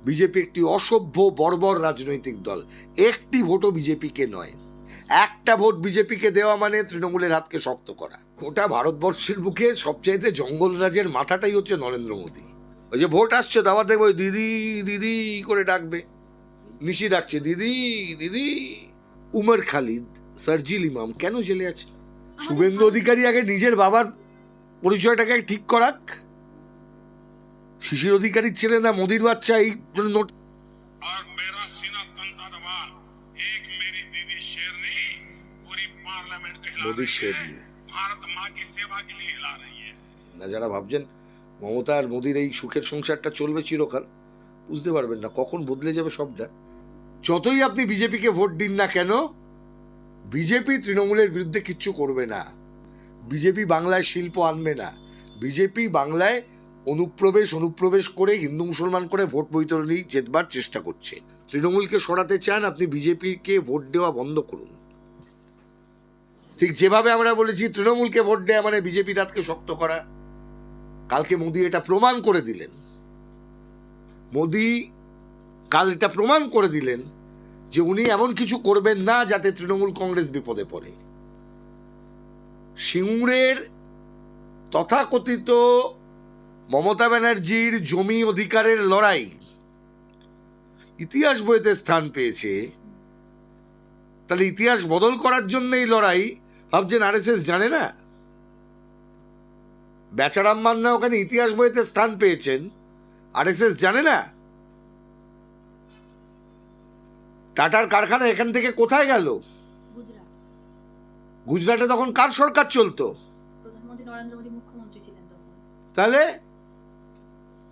BJP একটি অসভ্য বর্বর রাজনৈতিক দল। একটি ভোটও বিজেপিকে নয়, একটা ভোট বিজেপিকে দেওয়া মানে তৃণমূলের হাতকে শক্ত করা। গোটা ভারতবর্ষের বুকে সবচাইতে জঙ্গলরাজের মাথাটাই হচ্ছে নরেন্দ্র মোদী। ওই যে ভোট আসছে দাবার দেখবে ওই দিদি দিদি করে ডাকবে, নিশি ডাকছে দিদি দিদি। উমর খালিদ, সার্জিল ইমাম কেন জেলে আছে? শুভেন্দু অধিকারী আগে নিজের বাবার পরিচয়টাকে ঠিক করাক। শিশির অধিকারীর ছেলে না মোদির বাচ্চা, এই নোট। और मेरा सीना तनता दबा, एक मेरी दीदी शेरनी पूरी पार्लियामेंट को हिला मोदी रही शेरनी। है, भारत माँ की सेवा के लिए हिला रही है। না, যারা ভাবছেন মমতা আর মোদির এই সুখের সংসারটা চলবে চিরকাল, বুঝতে পারবেন না কখন বদলে যাবে সবটা। যতই আপনি বিজেপিকে ভোট দিন না কেন, বিজেপি তৃণমূলের বিরুদ্ধে কিচ্ছু করবে না। বিজেপি বাংলায় শিল্প আনবে না। বিজেপি বাংলায় অনুপ্রবেশ করে হিন্দু মুসলমান করে ভোট বৈতরণী জেতবার চেষ্টা করছে। তৃণমূলকে সরাতে চান, আপনি বিজেপিকে ভোট দেওয়া বন্ধ করুন। ঠিক যেভাবে আমরা বলেছি তৃণমূলকে ভোট দেওয়া মানে বিজেপির হাতকে শক্ত করা, কালকে মোদি এটা প্রমাণ করে দিলেন। মোদি কাল এটা প্রমাণ করে দিলেন যে উনি এমন কিছু করবেন না যাতে তৃণমূল কংগ্রেস বিপদে পড়ে। সিঙ্গুরের তথাকথিত মমতা ব্যানার্জির জমি অধিকারের লড়াই ইতিহাস বইতে স্থান পেয়েছে। তাহলে ইতিহাস বদল করার জন্য এই লড়াই। ভাবছেন আরএসএস জানে না? বেচারাম মান্না ওখানে ইতিহাস বইতে স্থান পেয়েছেন, আরএসএস জানে না? টাটার কারখানা এখান থেকে কোথায় গেল? গুজরাটে তখন কার সরকার চলতো? প্রধানমন্ত্রী নরেন্দ্র মোদী মুখ্যমন্ত্রী ছিলেন তখন। তাহলে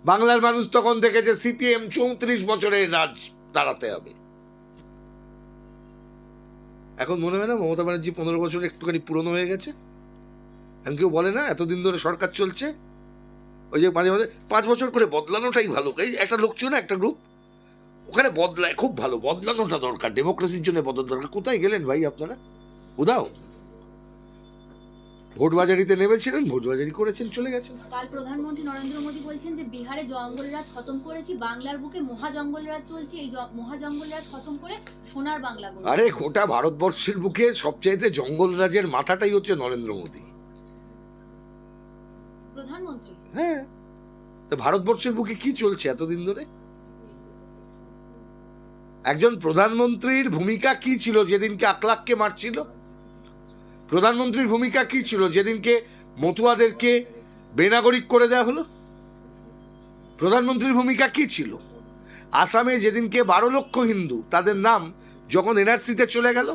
বাংলার মানুষ তখন দেখেছে সিপিএম 34 বছরের রাজ দাঁড়াতে হবে। এখন মনে হয় না মমতা ব্যানার্জি 15 বছর একটুখানি পুরনো হয়ে গেছে? এখন কেউ বলে না এতদিন ধরে সরকার চলছে? ওই যে মাঝে মাঝে 5 বছর করে বদলানোটাই ভালো। এই একটা লোক ছিল না, একটা গ্রুপ ওখানে বদলায়, খুব ভালো, বদলানোটা দরকার, ডেমোক্রেসির জন্য বদল দরকার। কোথায় গেলেন ভাই আপনারা? উদাও ভোটবাজারিতে নেমেছিলেন, ভোটবাজারি করেছেন, চলে গেছেন। কাল প্রধানমন্ত্রী নরেন্দ্র মোদী বলছেন যে বিহারে জঙ্গলরাজ খতম করেছি, বাংলার বুকে মহা জঙ্গলরাজ চলছে, এই মহা জঙ্গলরাজ খতম করে সোনার বাংলা গড়ব। আরে গোটা ভারতবর্ষের বুকে সবচাইতে জঙ্গলরাজের মাথাটাই হচ্ছে নরেন্দ্র মোদী, প্রধানমন্ত্রী। হ্যাঁ, তো ভারতবর্ষের বুকে কি চলছে এতদিন ধরে? একজন প্রধানমন্ত্রীর ভূমিকা কি ছিল যেদিনকে আকলাককে মারছিল? প্রধানমন্ত্রীর ভূমিকা কি ছিল যেদিনকে মতুয়াদেরকে বেনাগরিক করে দেওয়া হলো? প্রধানমন্ত্রীর ভূমিকা কি ছিল আসামে যেদিনকে 12 লক্ষ হিন্দু তাদের নাম যখন এনআরসিতে চলে গেল?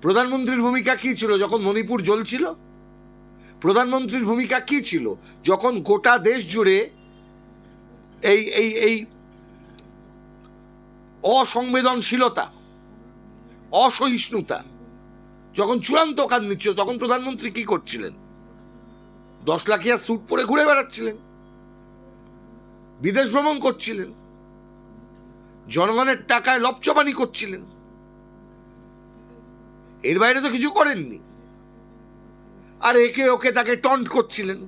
প্রধানমন্ত্রীর ভূমিকা কি ছিল যখন মণিপুর জ্বলছিল? প্রধানমন্ত্রীর ভূমিকা কি ছিল যখন গোটা দেশ জুড়ে এই এই এই অসংবেদনশীলতা, অসহিষ্ণুতা যখন চূড়ান্ত কাজ নিচ্ছিল, তখন প্রধানমন্ত্রী কি করছিলেন? 10 লাখিয়া স্যুট পরে ঘুরে বেড়াচ্ছিলেন, বিদেশ ভ্রমণ করছিলেন, জনগণের টাকায় লপচপানি করছিলেন। এর বাইরে তো কিছু করেননি। আর একে ওকে তাকে টন্ট করছিলেন।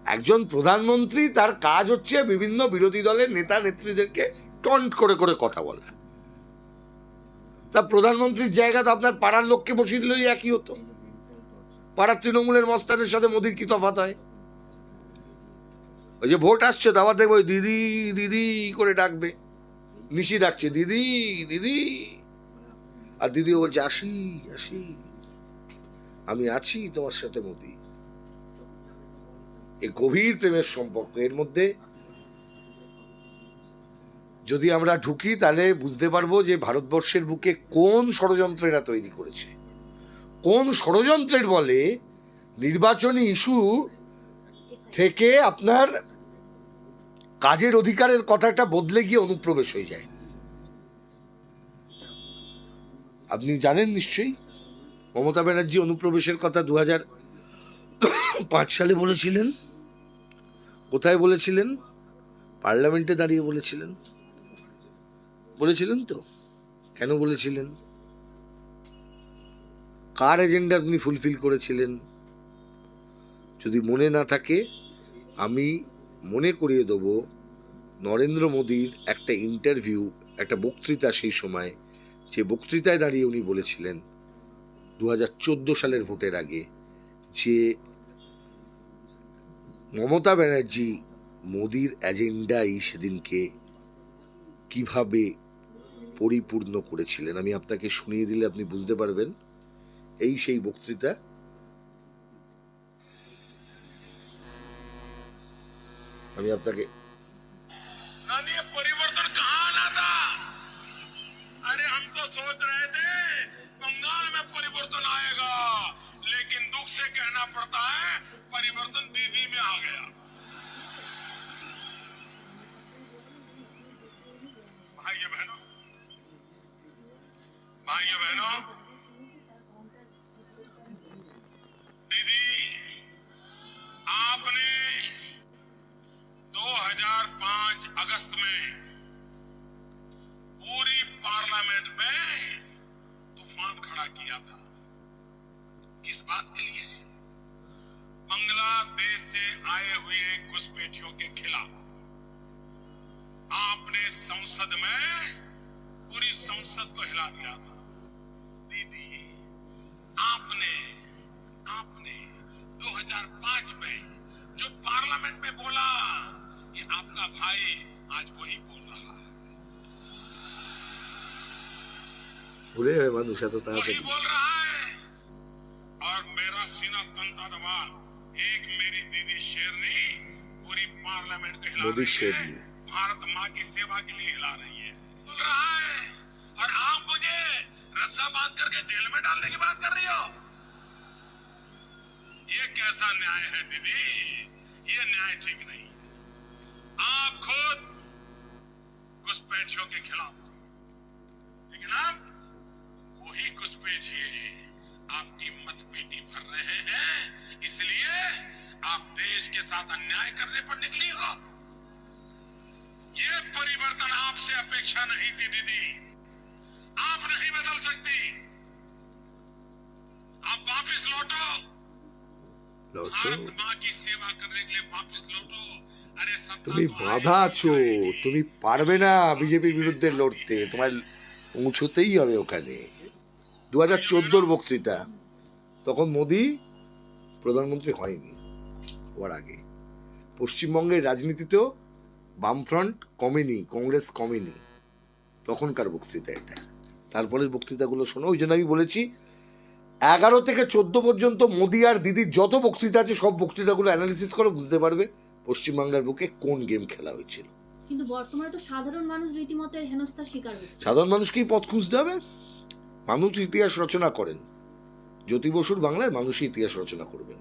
একজন প্রধানমন্ত্রী তার কাজ হচ্ছে বিভিন্ন বিরোধী দলের নেতা নেত্রীদেরকে টন্ট করে করে কথা বলা। তা প্রধানমন্ত্রীর জায়গা তো আপনার পাড়ার লোককে বসিয়ে দিলেই একই হতো। পাড়ার তৃণমূলের মস্তানের সাথে মোদির কি তফাৎ হয়? ওই যে ভোট আসছে দাবার দেখবে ওই দিদি দিদি করে ডাকবে, নিশি ডাকছে দিদি দিদি। আর দিদিও বলছে আসি আসি, আমি আছি তোমার সাথে মোদি। এই গভীর প্রেমের সম্পর্ক, এর মধ্যে যদি আমরা ঢুকি তাহলে বুঝতে পারবো যে ভারতবর্ষের বুকে কোন ষড়যন্ত্র এরা তৈরি করেছে। কোন ষড়যন্ত্রের বলে নির্বাচনী ইস্যু থেকে আপনার কাজের অধিকারের কথাটা বদলে গিয়ে অনুপ্রবেশ হয়ে যায়। আপনি জানেন নিশ্চয়ই মমতা ব্যানার্জি অনুপ্রবেশের কথা 2005 সালে বলেছিলেন। কোথায় বলেছিলেন? পার্লামেন্টে দাঁড়িয়ে বলেছিলেন। বলেছিলেন তো? কেন বলেছিলেন? কার এজেন্ডা তিনি ফুলফিল করেছিলেন? যদি মনে না থাকে আমি মনে করিয়ে দেব, নরেন্দ্র মোদীর একটা ইন্টারভিউ, একটা বক্তৃতা, সেই সময় যে বক্তৃতায় দাঁড়িয়ে উনি বলেছিলেন 2014 সালের ভোটের আগে যে মমতা ব্যানার্জি মোদীর এজেন্ডাই সেদিনকে কিভাবে পরিপূর্ণ করেছিলেন। আমি আপনাকে শুনিয়ে দিলে আপনি বুঝতে পারবেন। এই সেই বক্তৃতা। আমি আপনাকে नानी ये परिवर्तन कहाँ आना था? अरे हम तो सोच रहे थे बंगाल में परिवर्तन आएगा, लेकिन दुख से कहना पड़ता है परिवर्तन दीदी में आ गया। भाइयों बहनों, दीदी आपने 2005 अगस्त में पूरी पार्लियामेंट में तूफान खड़ा किया था। किस बात के लिए? बांग्लादेश से आए हुए घुसपैठियों के खिलाफ। आपने संसद में पूरी संसद को हिला दिया था। दीदी आपने 2005 में जो पार्लियामेंट में बोला, ये आपका भाई आज वही बोल रहा है, ভুলে যাবে মানুষ এত वही তাড়াতাড়ি। बोल रहा है। और मेरा सीना तनता दबा, एक मेरी दीदी शेरनी पूरी पार्लियामेंट को हिला मोदी रही है, शेरनी। भारत माँ की सेवा के लिए हिला रही है, बोल रहा है। और आप मुझे रस्सा बांध करके जेल में डालने की बात कर रही हो? ये कैसा न्याय है दीदी? ये न्याय ठीक नहीं। आप खुद घुसपैठियों के खिलाफ थे, लेकिन अब वही घुसपैठिए आपकी मतपेटी भर रहे हैं, इसलिए आप देश के साथ अन्याय करने पर निकली हो। ये परिवर्तन आपसे अपेक्षा नहीं थी दीदी, आप नहीं बदल सकती। आप वापस लौटो, भारत माँ की सेवा करने के लिए वापस लौटो। अरे सत्ता তুমি तो বাধা आएगी আছো, नहीं। তুমি পারবে না বিজেপির বিরুদ্ধে লড়তে, তোমার পৌঁছতেই হবে ওখানে। 2014 বক্তৃতা, তখন মোদি প্রধানমন্ত্রী হয়নি, হওয়ার আগে পশ্চিমবঙ্গের রাজনীতিতেও বামফ্রন্ট কমেনি, কংগ্রেস কমেনি, তখনকার বক্তৃতা এটা। তারপরের বক্তৃতাগুলো শোনো। ওই জন্য আমি বলেছি 11 থেকে 14 পর্যন্ত মোদি আর দিদির যত বক্তৃতা আছে সব বক্তৃতাগুলো অ্যানালিসিস করো, বুঝতে পারবে পশ্চিমবাংলার বুকে কোন গেম খেলা হয়েছিল। কিন্তু বর্তমানে তো সাধারণ মানুষ রীতিমতো এর হেনস্থার শিকার হচ্ছে। সাধারণ মানুষকেই পথ খুঁজতে হবে। মানুষ ইতিহাস রচনা করেন, জ্যোতি বসুর বাংলায় মানুষই ইতিহাস রচনা করবেন।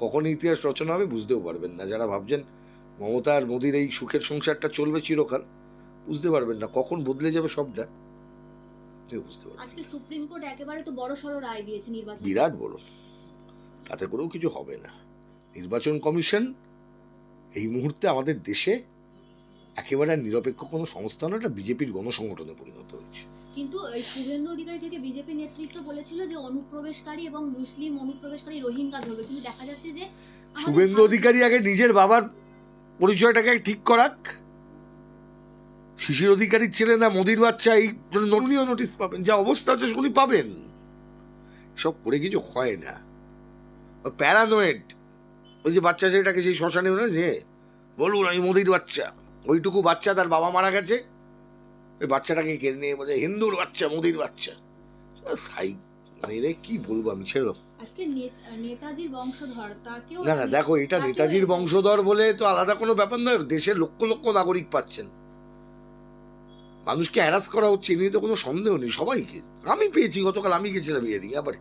কখন ইতিহাস রচনা হবে বুঝতেও পারবেন না। যারা ভাবছেন মমতা আর মোদির এই সুখের সংসারটা চলবে চিরকাল, বুঝতে পারবেন না কখন বদলে যাবে সবটা, বুঝতে পারবেন। আজকে সুপ্রিম কোর্ট একেবারে তো বড় সড় রায় দিয়েছে নির্বাচন, বিরাট বড়, তাতে করেও কিছু হবে না। নির্বাচন কমিশন এই মুহূর্তে আমাদের দেশে একেবারে নিরপেক্ষ কোনো সংস্থা নয়, এটা বিজেপির গণসংগঠনে পরিণত হয়েছে। কিন্তু এই শুভেন্দু অধিকারী থেকে বিজেপি নেতৃত্ব বলেছিল যে অনুপ্রবেশকারী এবং মুসলিম অনুপ্রবেশকারী রোহিঙ্গা ধরবে, কিন্তু দেখা যাচ্ছে যে আমাদের শুভেন্দু অধিকারী আগে নিজের বাবার পরিচয়টাকে ঠিক করাক। শিশির অধিকারীর ছেলে না মোদির বাচ্চা, এই জন্য উনিও নোটিশ পাবেন, যা অবস্থা হচ্ছে উনি পাবেন। সব করে কিছু হয় না, প্যারানয়েড। ওই যে বাচ্চা ছেলেটাকে সেই শ্মশানে নিয়ে বলুন আমি মোদির বাচ্চা, ওইটুকু বাচ্চা তার বাবা মারা গেছে, ওই বাচ্চাটাকে কেড়ে নিয়ে বলে হিন্দুর বাচ্চা, মোদির বাচ্চা। সাই মানে রে কি বলবো আমি, ছেড়ো। আজকে নেতাজির বংশধর তাকেও না না দেখো, এটা নেতাজির বংশধর বলে তো আলাদা কোনো ব্যাপার নয়, দেশের লক্ষ লক্ষ নাগরিক পাচ্ছেন, মানুষকে হ্যারাস করা হচ্ছে, এ নিয়ে তো কোনো সন্দেহ নেই। সবাইকে আমি পেয়েছি, গতকাল আমি গেছিলাম ইয়ারিং, আবার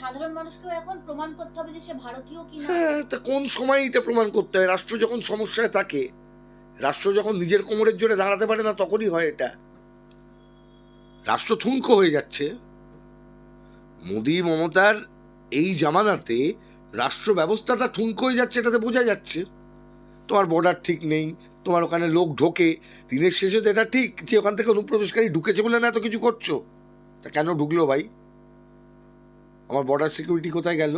সাধারণ মানুষকেও এখন প্রমাণ করতে হবে যে সে ভারতীয় কিনা। হ্যাঁ, তা কোন সময় এটা প্রমাণ করতে হয়? রাষ্ট্র যখন সমস্যায় থাকে, রাষ্ট্র যখন নিজের কোমরের জোরে দাঁড়াতে পারে না, তখনই হয় এটা। রাষ্ট্র থুনকো হয়ে যাচ্ছে। মোদি মমতার এই জামানাতে রাষ্ট্র ব্যবস্থাটা থুনকো হয়ে যাচ্ছে, এটাতে বোঝা যাচ্ছে। তোমার বর্ডার ঠিক নেই, তোমার ওখানে লোক ঢোকে, দিনের শেষে তো এটা ঠিক যে ওখান থেকে অনুপ্রবেশকারী ঢুকেছে বলে না এত কিছু করছো, তা কেন ঢুকলো ভাই? আমার বর্ডার সিকিউরিটি কোথায় গেল?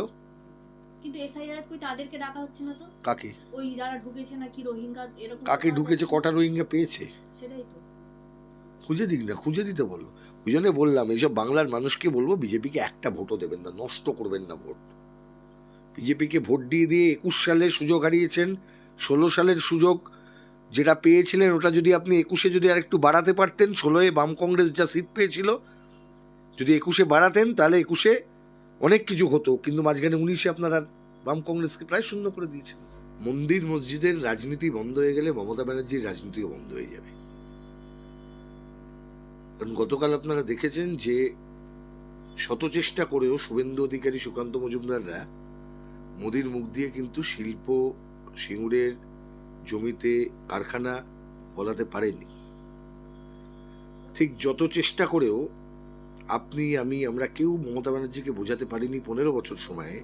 কিন্তু এসআইআর কই তাদেরকে ডাকা হচ্ছে না তো? কাকে ওই যারা ঢুকেছে নাকি রোহিঙ্গা এরকম কাকে কথা ঢুকেছে, বলছে। কটা রোহিঙ্গা পেয়েছে? সেটাই তো। খুঁজে দিক না, খুঁজে দিতে বলো। ওই জন্য বললাম এইসব বাংলার মানুষকে বলবো বিজেপিকে একটা ভোটও দেবেন না, নষ্ট করবেন না ভোট। বিজেপিকে ভোট দিয়ে দিয়ে 21 সালে সুযোগ হারিয়েছেন, 16 সালের সুযোগ যেটা পেয়েছিলেন ওটা যদি আপনি 21-এ যদি আর একটু বাড়াতে পারতেন, 16-এ বাম কংগ্রেস যা সিট পেয়েছিল যদি 21-এ বাড়াতেন তাহলে 21-এ অনেক কিছু হতো, কিন্তু মাঝখানে 19-এ আপনারা বাম কংগ্রেসকে প্রায় শূন্য করে দিয়েছেন। মন্দির মসজিদের রাজনীতি বন্ধ হয়ে গেলে মমতা ব্যানার্জির রাজনীতিও বন্ধ হয়ে যাবে। কারণ গতকাল আপনারা দেখেছেন যে শত চেষ্টা করেও শুভেন্দু অধিকারী, সুকান্ত মজুমদাররা মোদির মুখ দিয়ে কিন্তু শিল্প, সিঙ্গুরের জমিতে কারখানা বলাতে পারেনি। ঠিক যত চেষ্টা করেও আপনি, আমি, আমরা কেউ মমতা ব্যানার্জিকে বোঝাতে পারিনি 15 বছর সময়ে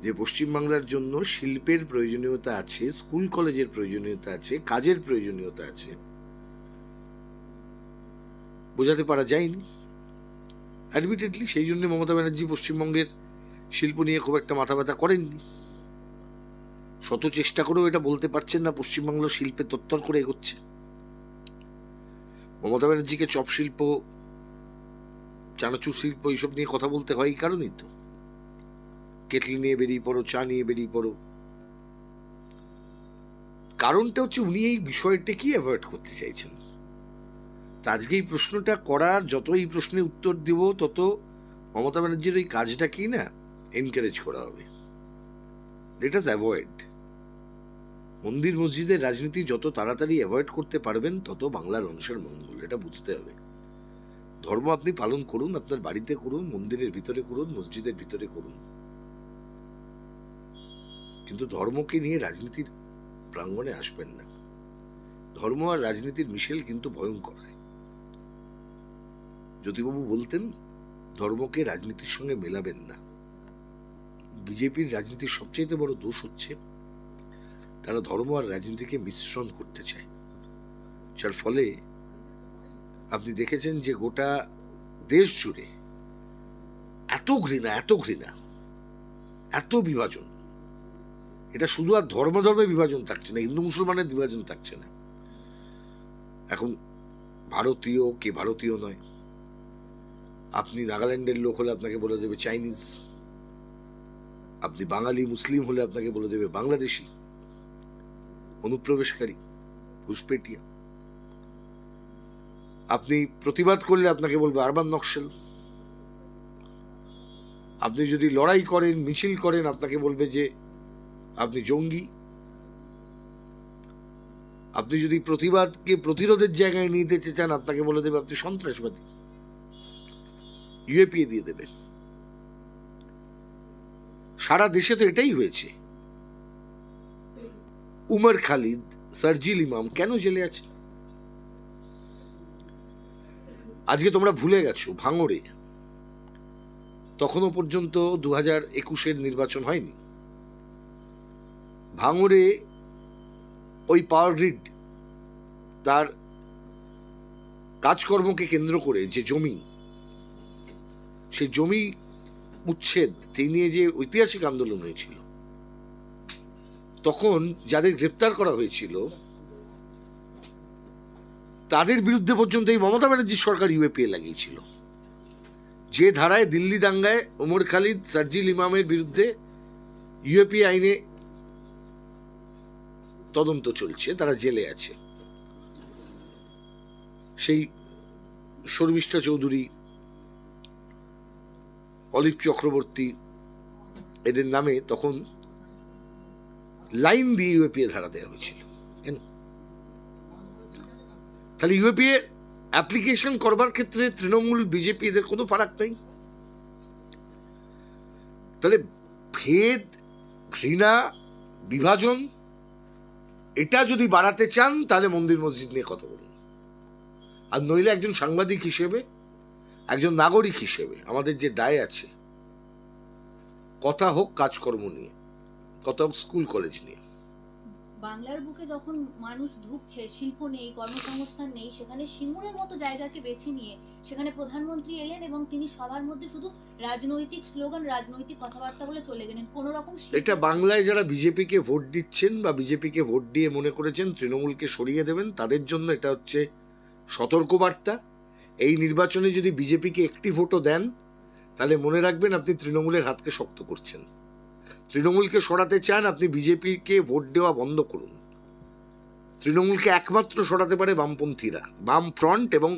যে পশ্চিমবাংলার জন্য শিল্পের প্রয়োজনীয়তা আছে, স্কুল কলেজের প্রয়োজনীয়তা আছে, কাজের প্রয়োজনীয়তা আছে, বোঝাতে পারা যায়নি অ্যাডমিটেডলি। সেই জন্য মমতা ব্যানার্জি পশ্চিমবঙ্গের শিল্প নিয়ে খুব একটা মাথা ব্যথা করেননি। শত চেষ্টা করেও এটা বলতে পারছেন না পশ্চিমবাংলা শিল্পে তত্তর করে এগোচ্ছে। মমতা ব্যানার্জিকে চপ শিল্প, চানাচুর শিল্প এইসব নিয়ে কথা বলতে হয় এই কারণেই তো। কেটলি নিয়ে বেরিয়ে পড়ো, চা নিয়ে বেরিয়ে পড়ো। কারণটা হচ্ছে উনি এই বিষয়টাকে অ্যাভয়েড করতে চাইছেন। তা আজকে এই প্রশ্নটা করার, যত এই প্রশ্নের উত্তর দিব তত মমতা ব্যানার্জির ওই কাজটাকেই না এনকারেজ করা হবে। Let us avoid. মন্দির মসজিদের রাজনীতি যত তাড়াতাড়ি অ্যাভয়েড করতে পারবেন তত বাংলার মানুষের মঙ্গল, এটা বুঝতে হবে। ধর্ম আপনি পালন করুন, আপনার বাড়িতে করুন, মন্দিরের ভিতরে করুন, মসজিদের ভিতরে করুন, কিন্তু ধর্মকে নিয়ে রাজনীতির প্রাঙ্গণে আসবেন না। ধর্ম আর রাজনীতির মিশেল কিন্তু ভয়ঙ্কর হয়। জ্যোতিবাবু বলতেন ধর্মকে রাজনীতির সঙ্গে মেলাবেন না। বিজেপির রাজনীতির সবচেয়ে বড় দোষ হচ্ছে তারা ধর্ম আর রাজনীতিকে মিশ্রণ করতে চায়, যার ফলে আপনি দেখেছেন যে গোটা দেশ জুড়ে এত ঘৃণা, এত ঘৃণা, এত বিভাজন। এটা শুধু আর ধর্মে বিভাজন থাকছে না, হিন্দু মুসলমানের বিভাজন থাকছে না। এখন ভারতীয় কে ভারতীয় নয়, আপনি নাগাল্যান্ডের লোক হলে আপনাকে বলে দেবে চাইনিজ, আপনি বাঙালি মুসলিম হলে আপনাকে বলে দেবে বাংলাদেশি, অনুপ্রবেশকারী, ঘুষপেটিয়া। আপনি প্রতিবাদ করলে আপনাকে বলবে আরবান নকশাল। আপনি যদি লড়াই করেন, মিছিল করেন, আপনাকে বলবে যে আপনি জঙ্গি। আপনি যদি প্রতিবাদকে প্রতিরোধের জায়গায় নিয়ে যেতে চান আপনাকে বলে দেবে আপনি সন্ত্রাসবাদী, ইউএপিএ দিয়ে দেবে। সারা দেশে তো এটাই হয়েছে। উমর খালিদ, সার্জিল ইমাম কেন জেলে আছে? আজকে তোমরা ভুলে গেছো ভাঙড়ে তখনো পর্যন্ত 2021-এর নির্বাচন হয়নি। ভাঙড়ে ওই পাওয়ার গ্রিড তার কাজকর্মকে কেন্দ্র করে যে জমি, সেই জমি উচ্ছেদ নিয়ে যে ঐতিহাসিক আন্দোলন হয়েছিল, তখন যাদের গ্রেপ্তার করা হয়েছিল তাদের বিরুদ্ধে পর্যন্ত এই মমতা ব্যানার্জির সরকার ইউএপিএ লাগিয়েছিল। যে ধারায় দিল্লি দাঙ্গায় ওমর খালিদ, সার্জিল ইমামের বিরুদ্ধে ইউএপিএ আইনে তদন্ত চলছে, তারা জেলে আছে। সেই শর্মিষ্ঠা চৌধুরী, অলিভ চক্রবর্তী, এদের নামে তখন লাইন দিয়ে ইউএপিএ ধারা দেওয়া হয়েছিল। কেন? তাহলে ইউএপিএ অ্যাপ্লিকেশন করবার ক্ষেত্রে তৃণমূল, বিজেপি এদের কোনো ফারাক নেই। তাহলে ভেদ, ঘৃণা, বিভাজন এটা যদি বাড়াতে চান তাহলে মন্দির মসজিদ নিয়ে কথা বলুন। আর নইলে একজন সাংবাদিক হিসেবে, একজন নাগরিক হিসেবে আমাদের যে দায় আছে, কথা হোক কাজকর্ম নিয়ে, কথা হোক স্কুল কলেজ নিয়ে, বাংলার বুকে যখন মানুষ ঢুকছে, শিল্প নেই, কর্মসংস্থান নেই, সেখানে সিঙ্গুরের মতো জায়গাকে বেছে নিয়ে সেখানে প্রধানমন্ত্রী এলেন এবং তিনি সবার মধ্যে শুধু রাজনৈতিক স্লোগান, রাজনৈতিক কথাবার্তা বলে চলে গেলেন, কোনো রকম এটা বাংলায় যারা বিজেপিকে ভোট দিচ্ছেন বা বিজেপিকে ভোট দিয়ে মনে করেছেন তৃণমূলকে সরিয়ে দেবেন, তাদের জন্য এটা হচ্ছে সতর্কবার্তা। এই নির্বাচনে যদি বিজেপিকে একটি ভোটও দেন, তাহলে মনে রাখবেন আপনি তৃণমূলের হাতকে শক্ত করছেন। তৃণমূলকে সরাতে চান, আপনি বিজেপিকে ভোট দেওয়া বন্ধ করুন। তৃণমূলকে একমাত্র সরাতে পারে বামপন্থীরা, বাম ফ্রন্ট, এবং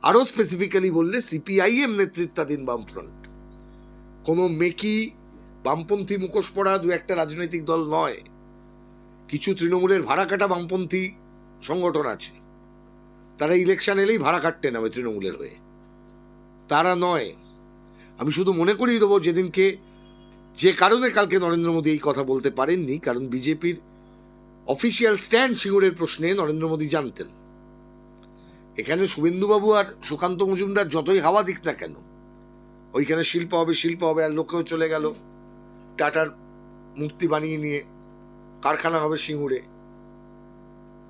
আরও স্পেসিফিক্যালি বললে সিপিআইএম নেতৃত্বাধীন বাম ফ্রন্ট। কোনো মেকি বামপন্থী মুখোশ পড়া দু একটা রাজনৈতিক দল নয়। কিছু তৃণমূলের ভাড়া কাটা বামপন্থী সংগঠন আছে, তারা ইলেকশন এলেই ভাড়া কাটতে নামে তৃণমূলের হয়ে, তারা নয়। আমি শুধু মনে করিয়ে দেবো, যেদিনকে যে কারণে কালকে নরেন্দ্র মোদী এই কথা বলতে পারেননি, কারণ বিজেপির অফিসিয়াল স্ট্যান্ড সিঙ্গুরের প্রশ্নে নরেন্দ্র মোদী জানতেন। এখানে শুভেন্দুবাবু আর সুকান্ত মজুমদার যতই হাওয়া দিক না কেন, ওইখানে শিল্প হবে শিল্প হবে, আর লোকেও চলে গেল টাটার মূর্তি বানিয়ে নিয়ে। কারখানা হবে সিঙ্গুরে,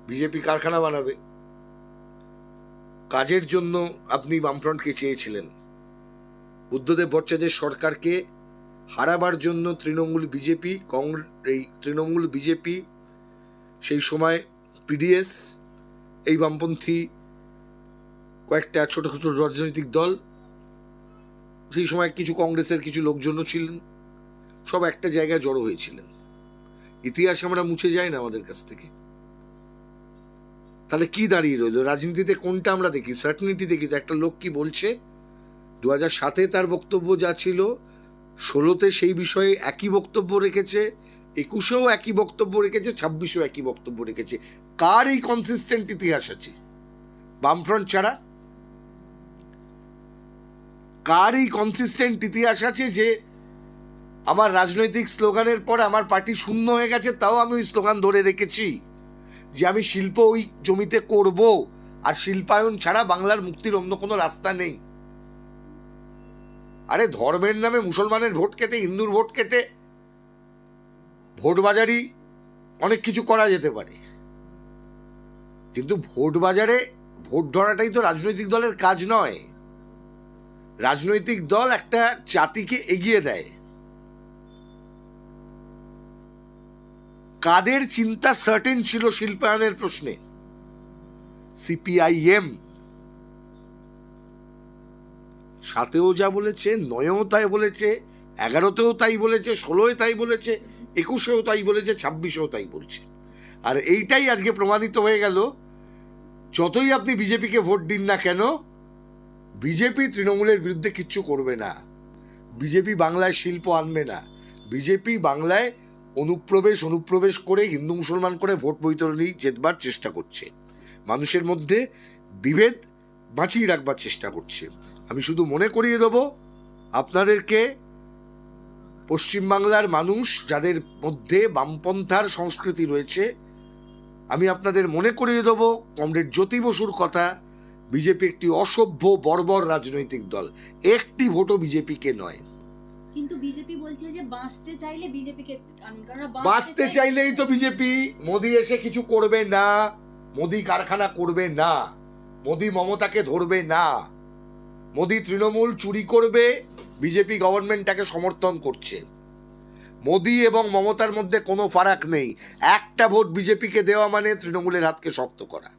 বিজেপি কারখানা বানাবে। কাজের জন্য আপনি বামফ্রন্টকে চেয়েছিলেন। বুদ্ধদেব ভট্টাচার্যের সরকারকে হারাবার জন্য তৃণমূল বিজেপি সেই সময় পিডিএস, এই বামপন্থী কয়েকটা ছোট ছোট রাজনৈতিক দল, সেই সময় কিছু কংগ্রেসের কিছু লোকজনও ছিলেন, সব একটা জায়গায় জড়ো হয়েছিলেন। ইতিহাস আমরা মুছে যায় না আমাদের কাছ থেকে। তাহলে কি দাঁড়িয়ে রইল? রাজনীতিতে কোনটা আমরা দেখি? সার্টেনিটি দেখি তো। একটা লোক কি বলছে, 2007-এ তার বক্তব্য যা ছিল, 2016-তে সেই বিষয়ে একই বক্তব্য রেখেছে, 21-এও একই বক্তব্য রেখেছে, 26-এও একই বক্তব্য রেখেছে। কার এই কনসিস্টেন্ট ইতিহাস আছে বামফ্রন্ট ছাড়া? কার এই কনসিস্টেন্ট ইতিহাস আছে যে আমার রাজনৈতিক স্লোগানের পর আমার পার্টি শূন্য হয়ে গেছে, তাও আমি ওই স্লোগান ধরে রেখেছি যে আমি শিল্প ওই জমিতে করব, আর শিল্পায়ন ছাড়া বাংলার মুক্তির অন্য কোনো রাস্তা নেই। আরে ধর্মের নামে মুসলমানের ভোট কেটে, হিন্দুর ভোট কেটে ভোট বাজারি অনেক কিছু করা যেতে পারে, কিন্তু ভোট বাজারে ভোট ধরাটাই তো রাজনৈতিক দলের কাজ নয়। রাজনৈতিক দল একটা জাতিকে এগিয়ে দেয়। কাদের চিন্তা সার্টেন ছিল শিল্পায়নের প্রশ্নে? সিপিআইএম। 7-এও যা বলেছে, 9-এও তাই বলেছে, 11-তেও তাই বলেছে, 16-এ তাই বলেছে, 21-এও তাই বলেছে, 26-এও তাই বলছে। আর এইটাই আজকে প্রমাণিত হয়ে গেল, যতই আপনি বিজেপিকে ভোট দিন না কেন, বিজেপি তৃণমূলের বিরুদ্ধে কিচ্ছু করবে না। বিজেপি বাংলায় শিল্প আনবে না। বিজেপি বাংলায় অনুপ্রবেশ করে হিন্দু মুসলমান করে ভোট বৈতরণী জেতবার চেষ্টা করছে, মানুষের মধ্যে বিভেদ বাঁচিয়ে রাখবার চেষ্টা করছে। আমি শুধু মনে করিয়ে দেব আপনাদেরকে, পশ্চিমবাংলার মানুষ যাদের মধ্যে বামপন্থার সংস্কৃতি রয়েছে, আমি আপনাদের মনে করিয়ে দেব কমরেড জ্যোতি বসুর কথা, বিজেপি একটি অসভ্য বর্বর রাজনৈতিক দল, একটি ভোটও বিজেপিকে নয়। কিন্তু বিজেপি বলছে যে বাঁচতে চাইলে বিজেপিকে, বাঁচতে চাইলেই তো বিজেপি, মোদি এসে কিছু করবে না, মোদি কারখানা করবে না, মোদি মমতাকে ধরবে না, মোদি তৃণমূল চুরি করবে, বিজেপি গভর্নমেন্টটাকে সমর্থন করছে। মোদি এবং মমতার মধ্যে কোনো ফারাক নেই। একটা ভোট বিজেপিকে দেওয়া মানে তৃণমূলের হাতকে শক্ত করা।